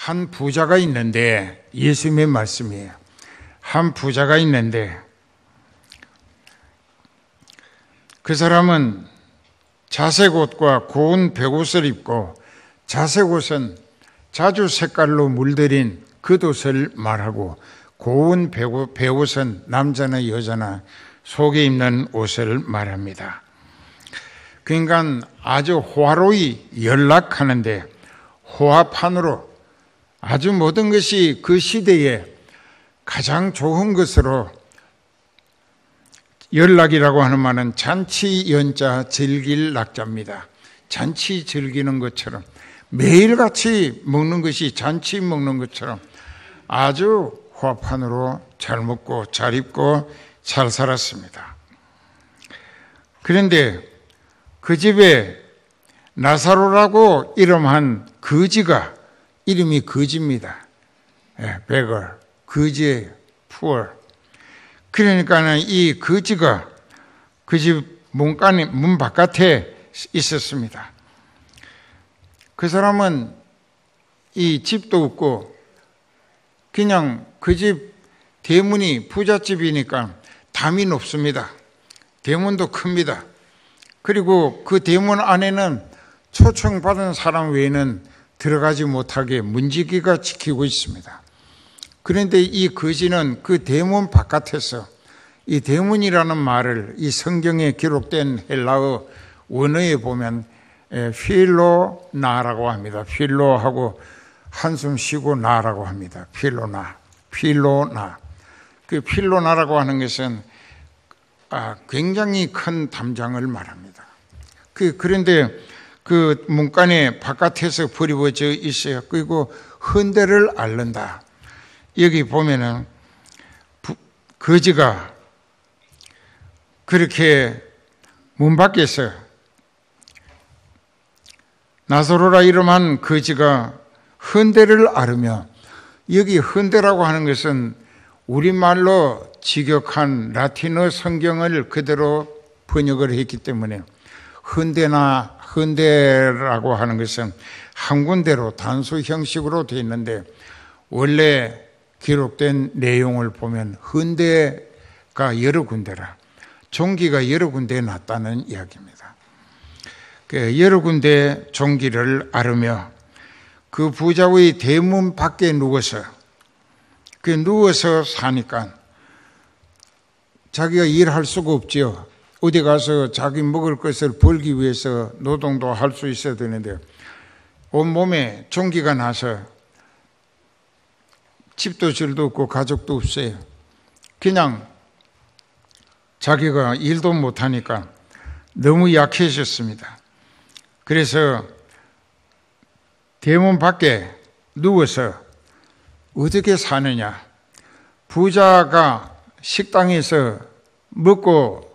한 부자가 있는데, 예수님의 말씀이에요. 한 부자가 있는데 그 사람은 자색 옷과 고운 백옷을 입고, 자색 옷은 자주 색깔로 물들인 겉옷을 말하고, 고운 백옷은 남자나 여자나 속에 입는 옷을 말합니다. 그러니까 아주 호화로이 연락하는데 호화판으로 아주 모든 것이 그 시대에 가장 좋은 것으로, 연락이라고 하는 말은 잔치 연자 즐길 낙자입니다. 잔치 즐기는 것처럼, 매일같이 먹는 것이 잔치 먹는 것처럼 아주 호화판으로 잘 먹고 잘 입고 잘 살았습니다. 그런데 그 집에 나사로라고 이름한 거지가, 이름이 거지입니다. beggar, 거지예요. poor. 그러니까는 이 거지가 그 집 문 바깥에 있었습니다. 그 사람은 이 집도 없고 그냥 그 집 대문이 부잣집이니까 담이 높습니다. 대문도 큽니다. 그리고 그 대문 안에는 초청받은 사람 외에는 들어가지 못하게 문지기가 지키고 있습니다. 그런데 이 거지는 그 대문 바깥에서, 이 대문이라는 말을 이 성경에 기록된 헬라어 원어에 보면 필로나라고 합니다. 필로하고 한숨 쉬고 나라고 합니다. 필로나. 그 필로나라고 하는 것은 굉장히 큰 담장을 말합니다. 그런데 그 문간에 바깥에서 버리워져 있어요. 그리고 헌대를 앓는다. 여기 보면은 거지가 그렇게 문 밖에서, 나사로라 이름한 거지가 헌대를 앓으며, 여기 헌대라고 하는 것은 우리말로 직역한 라틴어 성경을 그대로 번역을 했기 때문에, 헌대라고 하는 것은 한 군데로 단수 형식으로 되어 있는데, 원래 기록된 내용을 보면 헌대가 여러 군데라, 종기가 여러 군데에 났다는 이야기입니다. 여러 군데 종기를 앓으며 그 부자의 대문 밖에 누워서 사니까 자기가 일할 수가 없지요. 어디 가서 자기 먹을 것을 벌기 위해서 노동도 할 수 있어야 되는데 온몸에 종기가 나서 집도 질도 없고 가족도 없어요. 그냥 자기가 일도 못하니까 너무 약해졌습니다. 그래서 대문 밖에 누워서 어떻게 사느냐. 부자가 식당에서 먹고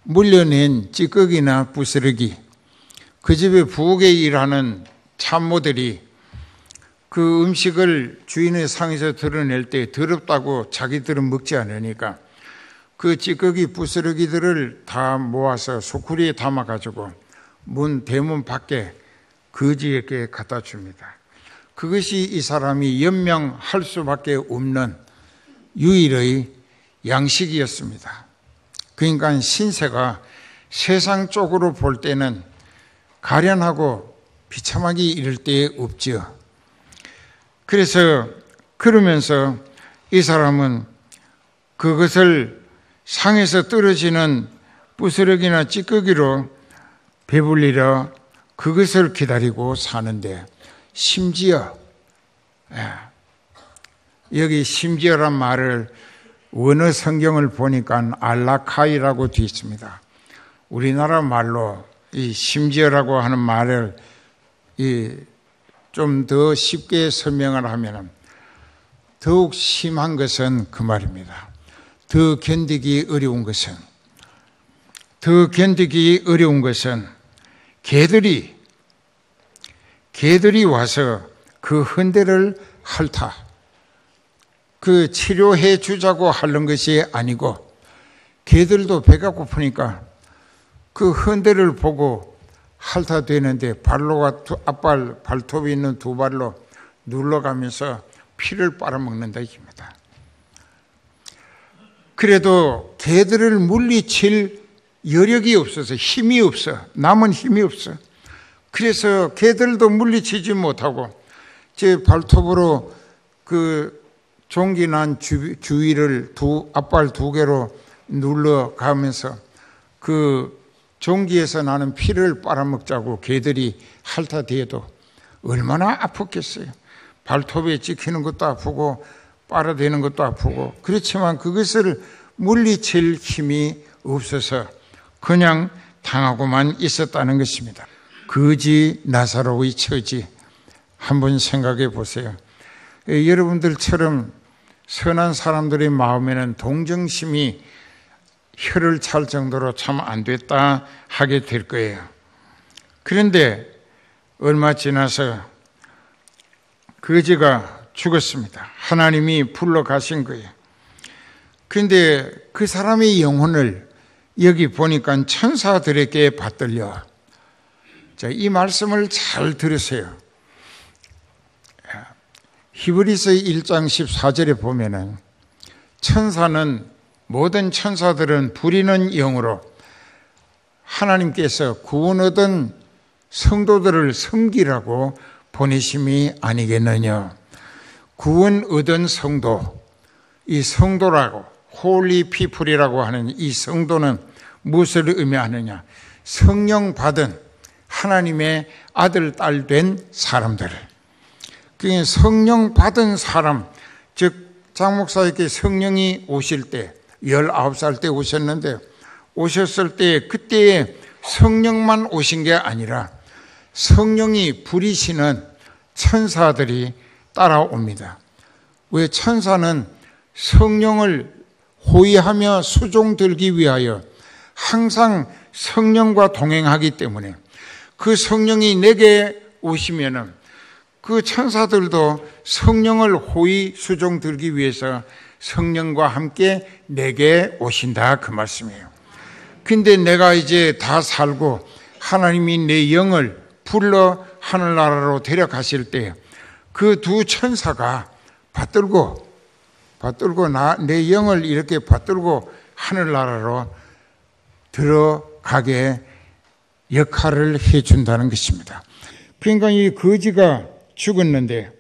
물려낸 찌꺼기나 부스러기, 그 집에 부엌에 일하는 참모들이 그 음식을 주인의 상에서 드러낼 때 더럽다고 자기들은 먹지 않으니까 그 찌꺼기 부스러기들을 다 모아서 소쿠리에 담아가지고 대문 밖에 거지에게 갖다 줍니다. 그것이 이 사람이 연명할 수밖에 없는 유일의 양식이었습니다. 그러니까 신세가 세상 쪽으로 볼 때는 가련하고 비참하기 이를 데 없지요. 그러면서 이 사람은 그것을 상에서 떨어지는 부스러기나 찌꺼기로 배불리려 그것을 기다리고 사는데, 심지어 여기 심지어란 말을 원어 성경을 보니까 알라카이라고 되어 있습니다. 우리나라 말로 이 심지어라고 하는 말을 좀 더 쉽게 설명을 하면 더욱 심한 것은 그 말입니다. 더 견디기 어려운 것은 개들이 와서 그 헌대를 핥아 그 치료해 주자고 하는 것이 아니고, 개들도 배가 고프니까 그 헌대를 보고 핥아대는데 발톱이 있는 두 발로 눌러가면서 피를 빨아먹는다 이겁니다. 그래도 개들을 물리칠 여력이 없어서 힘이 없어. 남은 힘이 없어. 그래서 개들도 물리치지 못하고 제 발톱으로 그 종기 난 주위를 앞발 2개로 눌러가면서 그 종기에서 나는 피를 빨아먹자고 개들이 핥아대도 얼마나 아팠겠어요. 발톱에 찍히는 것도 아프고 빨아대는 것도 아프고, 그렇지만 그것을 물리칠 힘이 없어서 그냥 당하고만 있었다는 것입니다. 거지 나사로의 처지 한번 생각해 보세요. 여러분들처럼 선한 사람들의 마음에는 동정심이 혀를 찰 정도로 참 안 됐다 하게 될 거예요. 그런데 얼마 지나서 거지가 죽었습니다. 하나님이 불러가신 거예요. 그런데 그 사람의 영혼을 여기 보니까 천사들에게 받들려. 자, 이 말씀을 잘 들으세요. 히브리서 1장 14절에 보면은 천사는, 모든 천사들은 부리는 영으로 하나님께서 구원 얻은 성도들을 섬기라고 보내심이 아니겠느냐. 구원 얻은 성도, 이 성도라고 홀리 피플이라고 하는 이 성도는 무엇을 의미하느냐. 성령 받은 하나님의 아들, 딸 된 사람들. 그게 성령 받은 사람, 즉 장 목사에게 성령이 오실 때 19살 때 오셨는데, 오셨을 때 그때에 성령만 오신 게 아니라 성령이 부리시는 천사들이 따라옵니다. 왜? 천사는 성령을 호위하며 수종 들기 위하여 항상 성령과 동행하기 때문에 그 성령이 내게 오시면은 그 천사들도 성령을 호위 수종 들기 위해서 성령과 함께 내게 오신다 그 말씀이에요. 근데 내가 이제 다 살고 하나님이 내 영을 불러 하늘나라로 데려가실 때 그 2 천사가 받들고 내 영을 이렇게 받들고 하늘나라로 들어가게 역할을 해준다는 것입니다. 그러니까 이 거지가 죽었는데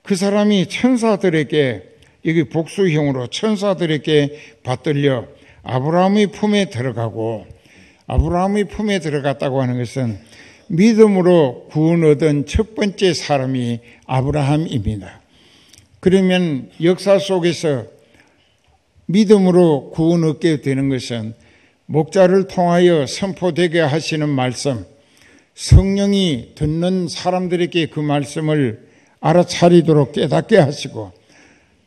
그 사람이 천사들에게, 여기 복수형으로 천사들에게 받들려 아브라함의 품에 들어가고, 아브라함의 품에 들어갔다고 하는 것은 믿음으로 구원 얻은 첫 번째 사람이 아브라함입니다. 그러면 역사 속에서 믿음으로 구원 얻게 되는 것은 목자를 통하여 선포되게 하시는 말씀, 성령이 듣는 사람들에게 그 말씀을 알아차리도록 깨닫게 하시고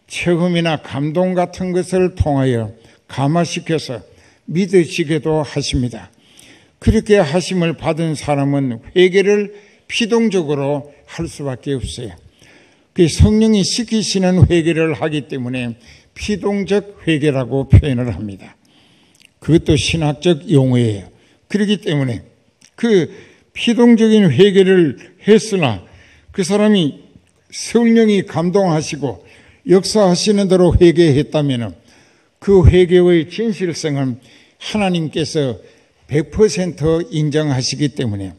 체험이나 감동 같은 것을 통하여 감화시켜서 믿으시게도 하십니다. 그렇게 하심을 받은 사람은 회개를 피동적으로 할 수밖에 없어요. 그 성령이 시키시는 회개를 하기 때문에 피동적 회개라고 표현을 합니다. 그것도 신학적 용어예요. 그렇기 때문에 그 피동적인 회개를 했으나 그 사람이 성령이 감동하시고 역사하시는 대로 회개했다면 그 회개의 진실성은 하나님께서 100% 인정하시기 때문에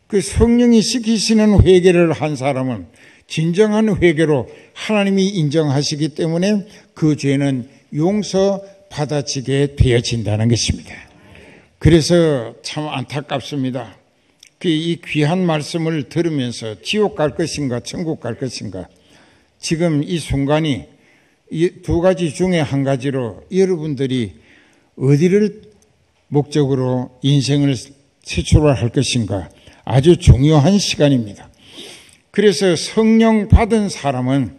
그 성령이 시키시는 회개를 한 사람은 진정한 회개로 하나님이 인정하시기 때문에 그 죄는 용서받아지게 되어진다는 것입니다. 그래서 참 안타깝습니다. 이 귀한 말씀을 들으면서 지옥 갈 것인가 천국 갈 것인가, 지금 이 순간이 이 2가지 중에 한 가지로 여러분들이 어디를 목적으로 인생을 세출할 것인가 아주 중요한 시간입니다. 그래서 성령 받은 사람은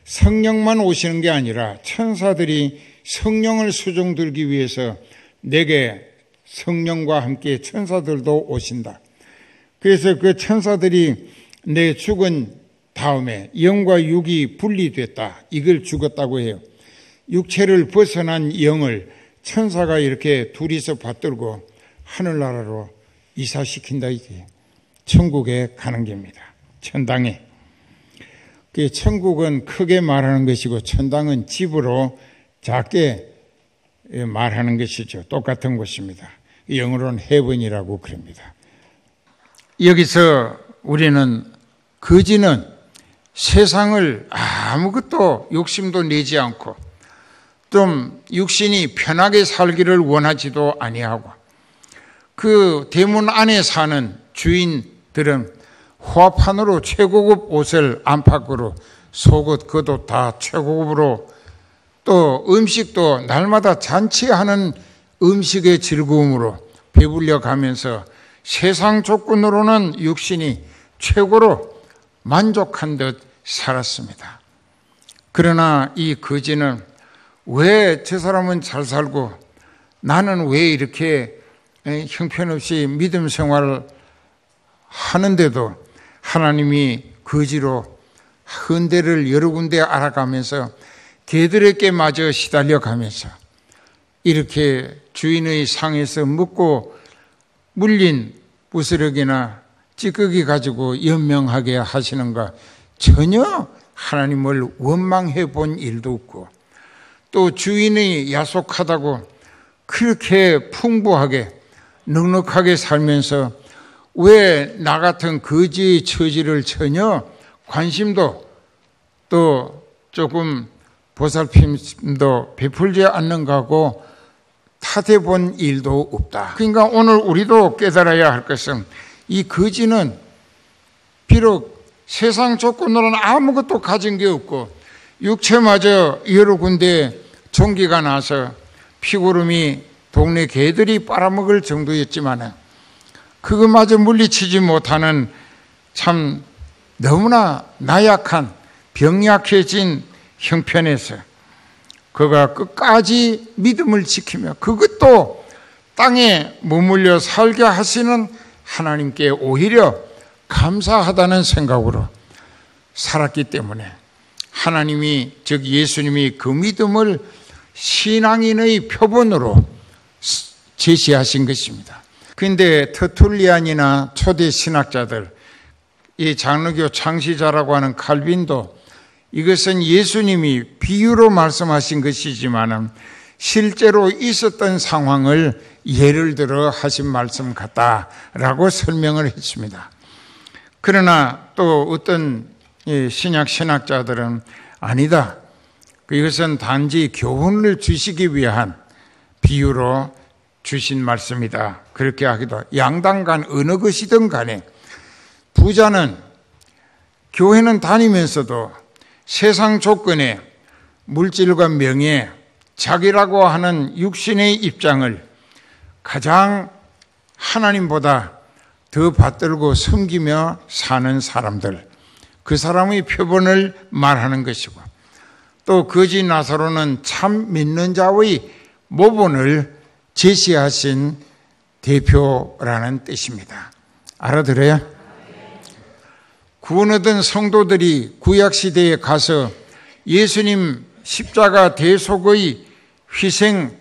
성령만 오시는 게 아니라 천사들이 성령을 수종 들기 위해서 내게 성령과 함께 천사들도 오신다. 그래서 그 천사들이 내 죽은 다음에 영과 육이 분리됐다, 이걸 죽었다고 해요. 육체를 벗어난 영을 천사가 이렇게 둘이서 받들고 하늘나라로 이사시킨다, 이게 천국에 가는 겁니다. 천당에. 천국은 크게 말하는 것이고 천당은 집으로 작게 말하는 것이죠. 똑같은 것입니다. 영어로는 heaven이라고 그럽니다. 여기서 우리는 거지는 세상을 아무것도 욕심도 내지 않고 좀 육신이 편하게 살기를 원하지도 아니하고 그 대문 안에 사는 주인들은 호화판으로 최고급 옷을 안팎으로 속옷, 겉옷 다 최고급으로 또 음식도 날마다 잔치하는 음식의 즐거움으로 배불려 가면서 세상 조건으로는 육신이 최고로 만족한 듯 살았습니다. 그러나 이 거지는 왜 저 사람은 잘 살고 나는 왜 이렇게 형편없이 믿음 생활을 하는데도 하나님이 거지로 헌데를 여러 군데 알아가면서 개들에게 마저 시달려 가면서 이렇게 주인의 상에서 먹고 물린 부스러기나 찌꺼기 가지고 연명하게 하시는가 전혀 하나님을 원망해 본 일도 없고 또 주인이 야속하다고 그렇게 풍부하게 넉넉하게 살면서 왜 나 같은 거지의 처지를 전혀 관심도 또 조금 보살핌도 베풀지 않는가 하고 탓해 본 일도 없다. 그러니까 오늘 우리도 깨달아야 할 것은 이 거지는 비록 세상 조건으로는 아무것도 가진 게 없고 육체마저 여러 군데 종기가 나서 피고름이 동네 개들이 빨아먹을 정도였지만 그것마저 물리치지 못하는 참 너무나 나약한 병약해진 형편에서 그가 끝까지 믿음을 지키며 그것도 땅에 머물러 살게 하시는 하나님께 오히려 감사하다는 생각으로 살았기 때문에 하나님이 즉 예수님이 그 믿음을 신앙인의 표본으로 제시하신 것입니다. 그런데 터툴리안이나 초대 신학자들, 이 장로교 창시자라고 하는 칼빈도 이것은 예수님이 비유로 말씀하신 것이지만 실제로 있었던 상황을 예를 들어 하신 말씀 같다라고 설명을 했습니다. 그러나 또 어떤 신약자들은 아니다. 이것은 단지 교훈을 주시기 위한 비유로 주신 말씀이다. 그렇게 하기도 양당간 어느 것이든 간에 부자는 교회는 다니면서도 세상 조건에 물질과 명예, 자기라고 하는 육신의 입장을 가장 하나님보다 더 받들고 섬기며 사는 사람들, 그 사람의 표본을 말하는 것이고 또 거지 나사로는 참 믿는 자의 모본을 제시하신 대표라는 뜻입니다. 알아들어요? 구원 얻은 성도들이 구약시대에 가서 예수님 십자가 대속의 희생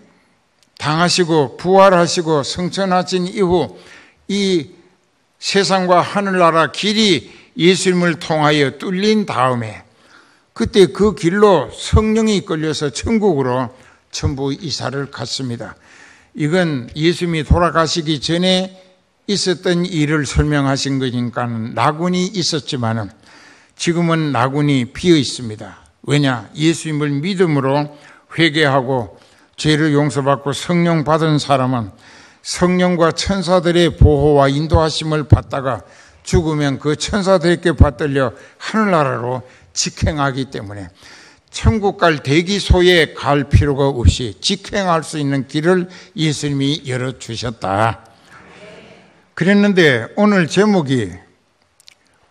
당하시고 부활하시고 성천하신 이후 이 세상과 하늘나라 길이 예수님을 통하여 뚫린 다음에 그때 그 길로 성령이 이끌려서 천국으로 전부 이사를 갔습니다. 이건 예수님이 돌아가시기 전에 있었던 일을 설명하신 거니까 나군이 있었지만 지금은 나군이 비어 있습니다. 왜냐? 예수님을 믿음으로 회개하고 죄를 용서받고 성령 받은 사람은 성령과 천사들의 보호와 인도하심을 받다가 죽으면 그 천사들에게 받들려 하늘나라로 직행하기 때문에 천국 갈 대기소에 갈 필요가 없이 직행할 수 있는 길을 예수님이 열어주셨다. 그랬는데 오늘 제목이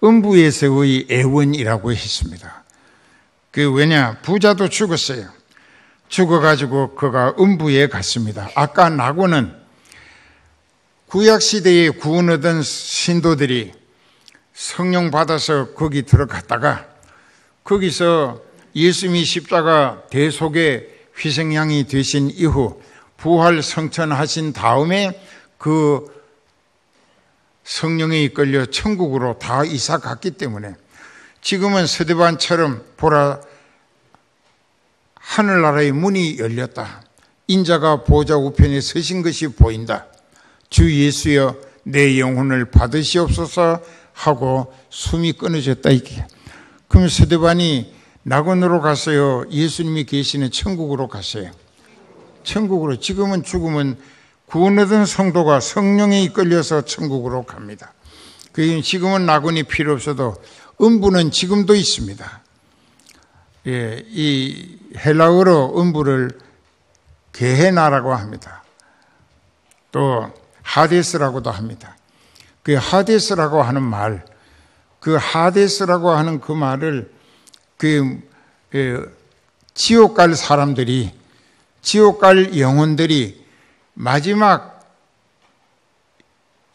음부에서의 애원이라고 했습니다. 왜냐? 부자도 죽었어요. 죽어가지고 그가 음부에 갔습니다. 아까 나고는 구약시대에 구원 얻은 신도들이 성령 받아서 거기 들어갔다가 거기서 예수님이 십자가 대속의 희생양이 되신 이후 부활 성천하신 다음에 그 성령에 이끌려 천국으로 다 이사 갔기 때문에 지금은 스데반처럼 보라, 하늘나라의 문이 열렸다. 인자가 보좌 우편에 서신 것이 보인다. 주 예수여 내 영혼을 받으시옵소서 하고 숨이 끊어졌다. 이게. 그럼 스데반이 낙원으로 갔어요? 예수님이 계시는 천국으로 갔어요? 천국으로. 지금은 죽으면 구원 얻은 성도가 성령에 이끌려서 천국으로 갑니다. 지금은 낙원이 필요 없어도 음부는 지금도 있습니다. 예, 이 헬라어로 음부를 게헤나라고 합니다. 또 하데스라고도 합니다. 그 하데스라고 하는 말, 그 하데스라고 하는 그 말을 지옥 갈 사람들이, 지옥 갈 영혼들이 마지막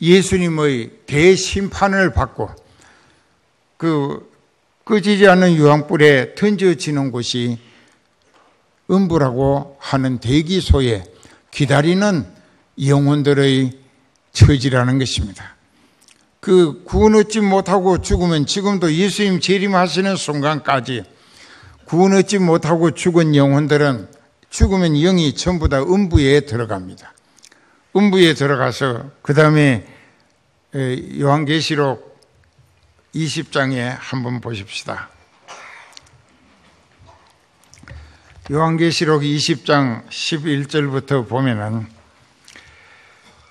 예수님의 대심판을 받고 꺼지지 않는 유황불에 던져지는 곳이 음부라고 하는 대기소에 기다리는 영혼들의 처지라는 것입니다. 구원 얻지 못하고 죽으면 지금도 예수님 재림하시는 순간까지 구원 얻지 못하고 죽은 영혼들은 죽으면 영이 전부 다 음부에 들어갑니다. 음부에 들어가서 그 다음에 요한계시록 20장에 한번 보십시다. 요한계시록 20장 11절부터 보면은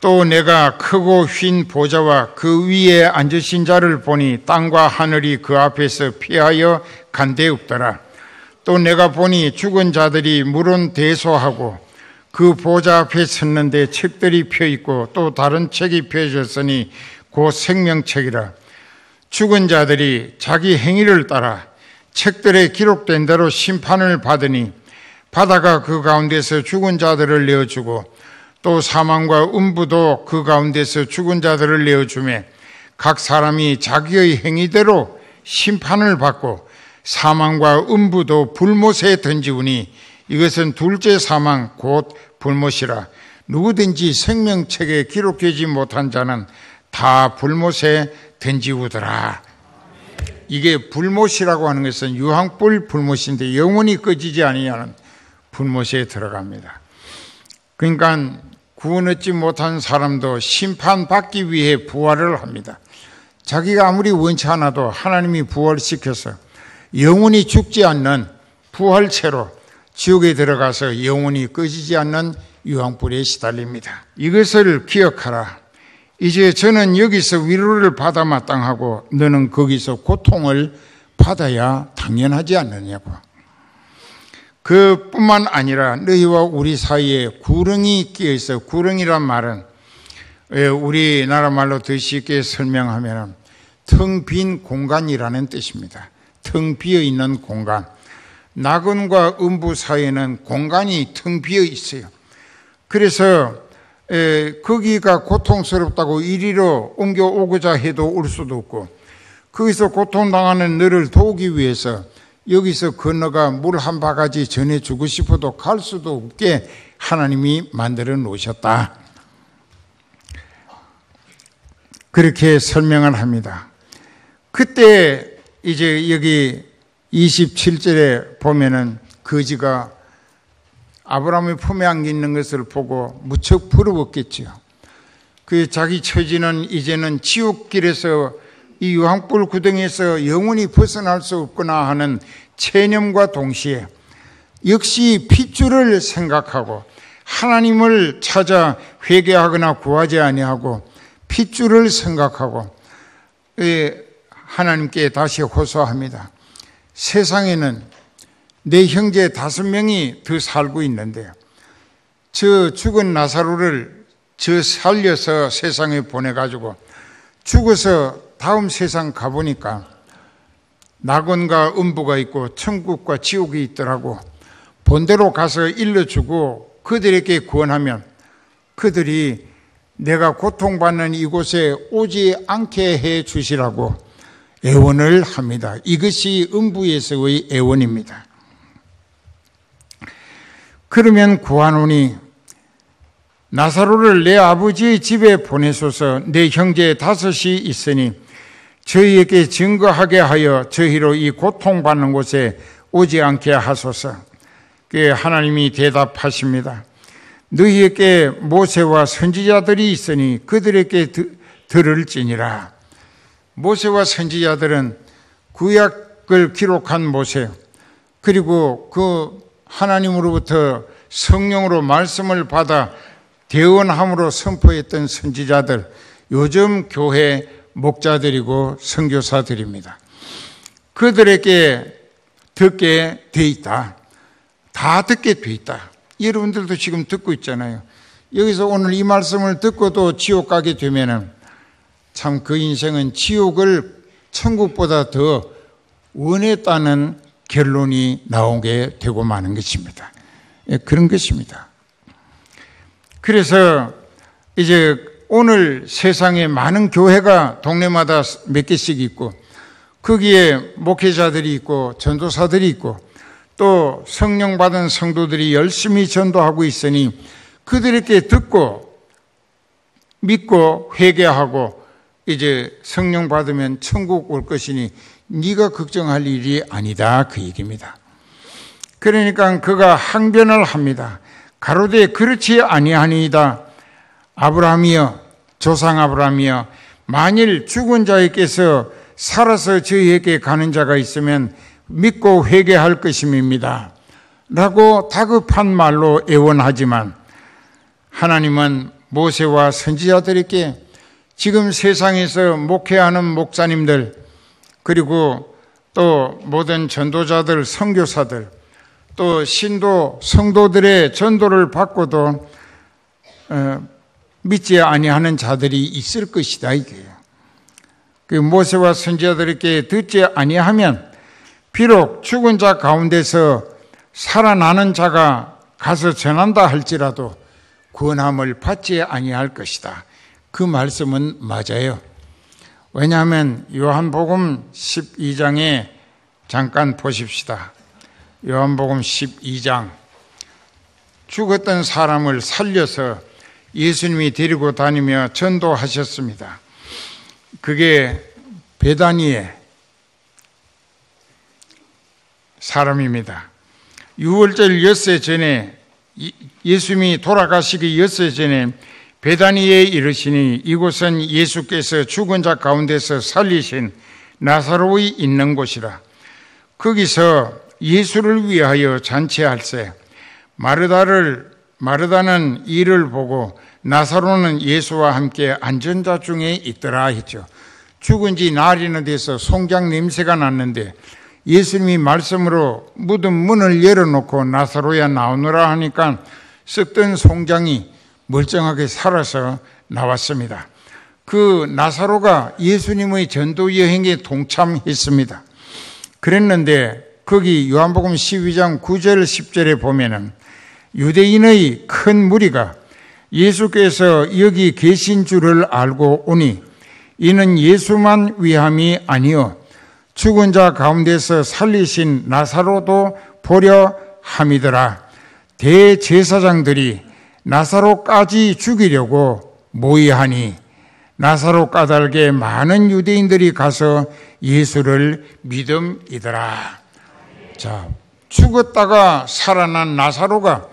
또 내가 크고 휜 보좌와 그 위에 앉으신 자를 보니 땅과 하늘이 그 앞에서 피하여 간 데 없더라. 또 내가 보니 죽은 자들이 물은 대소하고 그 보좌 앞에 섰는데 책들이 펴있고 또 다른 책이 펴졌으니 곧 생명책이라. 죽은 자들이 자기 행위를 따라 책들에 기록된 대로 심판을 받으니 바다가 그 가운데서 죽은 자들을 내어주고 또 사망과 음부도 그 가운데서 죽은 자들을 내어주매 각 사람이 자기의 행위대로 심판을 받고 사망과 음부도 불못에 던지우니 이것은 둘째 사망 곧 불못이라. 누구든지 생명책에 기록되지 못한 자는 다 불못에 던지우더라. 이게 불못이라고 하는 것은 유황불 불못인데 영원히 꺼지지 아니하는 불못에 들어갑니다. 그러니까 구원 얻지 못한 사람도 심판받기 위해 부활을 합니다. 자기가 아무리 원치 않아도 하나님이 부활시켜서 영원히 죽지 않는 부활체로 지옥에 들어가서 영원히 꺼지지 않는 유황불에 시달립니다. 이것을 기억하라. 이제 저는 여기서 위로를 받아 마땅하고 너는 거기서 고통을 받아야 당연하지 않느냐고. 그뿐만 아니라 너희와 우리 사이에 구렁이 끼어있어. 구렁이란 말은 우리나라 말로 더 쉽게 설명하면 텅 빈 공간이라는 뜻입니다. 텅 비어있는 공간. 낙원과 음부 사이에는 공간이 텅 비어 있어요. 그래서 거기가 고통스럽다고 이리로 옮겨오고자 해도 올 수도 없고 거기서 고통당하는 너를 도우기 위해서 여기서 건너가 물 한 바가지 전해주고 싶어도 갈 수도 없게 하나님이 만들어 놓으셨다. 그렇게 설명을 합니다. 그때 이제 여기 27절에 보면은 거지가 아브라함의 품에 안겨 있는 것을 보고 무척 부러웠겠지요. 그 자기 처지는 이제는 지옥길에서 이 유황불 구덩이에서 영원히 벗어날 수 없구나 하는 체념과 동시에 역시 핏줄을 생각하고 하나님을 찾아 회개하거나 구하지 아니하고 핏줄을 생각하고 하나님께 다시 호소합니다. 세상에는 내 형제 5명이 더 살고 있는데요. 저 죽은 나사로를 저 살려서 세상에 보내가지고 죽어서 다음 세상 가보니까 낙원과 음부가 있고 천국과 지옥이 있더라고. 본대로 가서 일러주고 그들에게 구원하면 그들이 내가 고통받는 이곳에 오지 않게 해 주시라고 애원을 합니다. 이것이 음부에서의 애원입니다. 그러면 구하노니 나사로를 내 아버지의 집에 보내소서. 내 형제 5이 있으니 저희에게 증거하게 하여 저희로 이 고통받는 곳에 오지 않게 하소서. 그에 하나님이 대답하십니다. 너희에게 모세와 선지자들이 있으니 그들에게 들을지니라. 모세와 선지자들은 구약을 기록한 모세, 그리고 그 하나님으로부터 성령으로 말씀을 받아 대언함으로 선포했던 선지자들, 요즘 교회 목자들이고 선교사들입니다. 그들에게 듣게 돼 있다. 다 듣게 돼 있다. 여러분들도 지금 듣고 있잖아요. 여기서 오늘 이 말씀을 듣고도 지옥 가게 되면은 참 그 인생은 지옥을 천국보다 더 원했다는 결론이 나오게 되고 마는 것입니다. 그런 것입니다. 그래서 이제 오늘 세상에 많은 교회가 동네마다 몇 개씩 있고, 거기에 목회자들이 있고 전도사들이 있고 또 성령 받은 성도들이 열심히 전도하고 있으니 그들에게 듣고 믿고 회개하고 이제 성령 받으면 천국 올 것이니 네가 걱정할 일이 아니다, 그 얘기입니다. 그러니까 그가 항변을 합니다. 가로되 그렇지 아니하니이다. 아브라함이여, 조상 아브라함이여, 만일 죽은 자에게서 살아서 저희에게 가는 자가 있으면 믿고 회개할 것임입니다. 라고 다급한 말로 애원하지만 하나님은 모세와 선지자들에게 지금 세상에서 목회하는 목사님들, 그리고 또 모든 전도자들, 선교사들, 또 신도, 성도들의 전도를 받고도 믿지 아니하는 자들이 있을 것이다, 이게요. 그 모세와 선지자들에게 듣지 아니하면 비록 죽은 자 가운데서 살아나는 자가 가서 전한다 할지라도 구원함을 받지 아니할 것이다. 그 말씀은 맞아요. 왜냐하면 요한복음 12장에 잠깐 보십시다. 요한복음 12장, 죽었던 사람을 살려서 예수님이 데리고 다니며 전도하셨습니다. 그게 베다니의 사람입니다. 6월절 엿새 전에, 예수님이 돌아가시기 엿새 전에 베다니에 이르시니 이곳은 예수께서 죽은 자 가운데서 살리신 나사로의 있는 곳이라. 거기서 예수를 위하여 잔치할세 마르다는 이를 보고 나사로는 예수와 함께 앉은 자 중에 있더라 했죠. 죽은 지 날이나 돼서 송장 냄새가 났는데 예수님이 말씀으로 무덤 문을 열어놓고 나사로야 나오너라 하니까 썩던 송장이 멀쩡하게 살아서 나왔습니다. 그 나사로가 예수님의 전도 여행에 동참했습니다. 그랬는데 거기 요한복음 12장 9절 10절에 보면은 유대인의 큰 무리가 예수께서 여기 계신 줄을 알고 오니 이는 예수만 위함이 아니요 죽은 자 가운데서 살리신 나사로도 보려 함이더라. 대제사장들이 나사로까지 죽이려고 모의하니 나사로 까닭에 많은 유대인들이 가서 예수를 믿음이더라. 자, 죽었다가 살아난 나사로가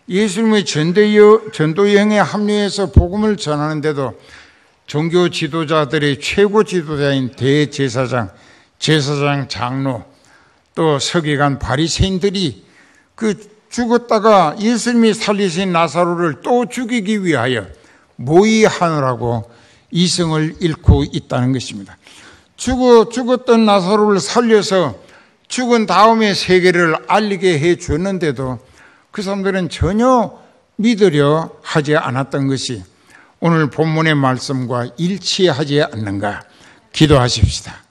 예수님의 전도 여행에 합류해서 복음을 전하는데도 종교 지도자들의 최고 지도자인 대제사장, 제사장 장로, 또 서기관 바리새인들이 그 죽었다가 예수님이 살리신 나사로를 또 죽이기 위하여 모의하느라고 이성을 잃고 있다는 것입니다. 죽었던 나사로를 살려서 죽은 다음에 세계를 알리게 해 줬는데도 그 사람들은 전혀 믿으려 하지 않았던 것이 오늘 본문의 말씀과 일치하지 않는가 기도하십시다.